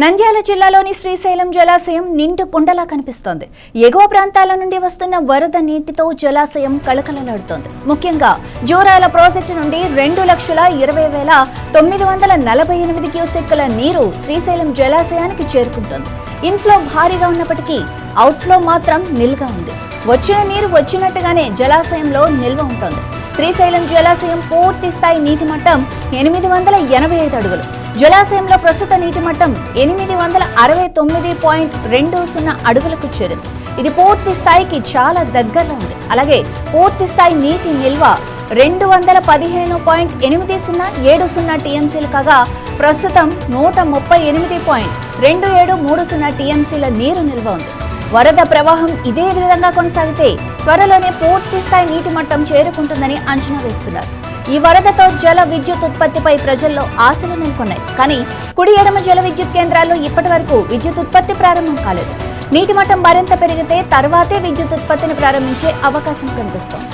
నంద్యాల జిల్లాలోని శ్రీశైలం జలాశయం నిండు కుండలా కనిపిస్తోంది. ఎగువ ప్రాంతాల నుండి వస్తున్న వరద నీటితో జలాశయం కళకళలాడుతోంది. ముఖ్యంగా జోరాల ప్రాజెక్టు నుండి 2,20,948 క్యూసెక్కుల నీరు శ్రీశైలం జలాశయానికి చేరుకుంటోంది. ఇన్ఫ్లో భారీగా ఉన్నప్పటికీ అవుట్ఫ్లో మాత్రం నిల్గా ఉంది. వచ్చిన నీరు వచ్చినట్టుగానే జలాశయంలో నిల్వ ఉంటుంది. శ్రీశైలం జలాశయం పూర్తి స్థాయి నీటి మట్టం 885 అడుగులు. జలాశయంలో ప్రస్తుత నీటి మట్టం 869.20 అడుగులకు చేరింది. ఇది పూర్తి స్థాయికి చాలా దగ్గరలో ఉంది. అలాగే పూర్తి స్థాయి నీటి నిల్వ 215.8070 టీఎంసీలు కాగా ప్రస్తుతం 138.2730 టీఎంసీల నీరు నిల్వ ఉంది. వరద ప్రవాహం ఇదే విధంగా కొనసాగితే త్వరలోనే పూర్తి స్థాయి నీటి మట్టం చేరుకుంటుందని అంచనా వేస్తున్నారు. ఈ వరదతో జల విద్యుత్ ఉత్పత్తిపై ప్రజల్లో ఆశలు నెలకొన్నాయి. కానీ కుడి ఎడమ జల విద్యుత్ కేంద్రాల్లో ఇప్పటి వరకు విద్యుత్ ఉత్పత్తి ప్రారంభం కాలేదు. నీటి మట్టం మరింత పెరిగితే తర్వాతే విద్యుత్ ఉత్పత్తిని ప్రారంభించే అవకాశం కనిపిస్తోంది.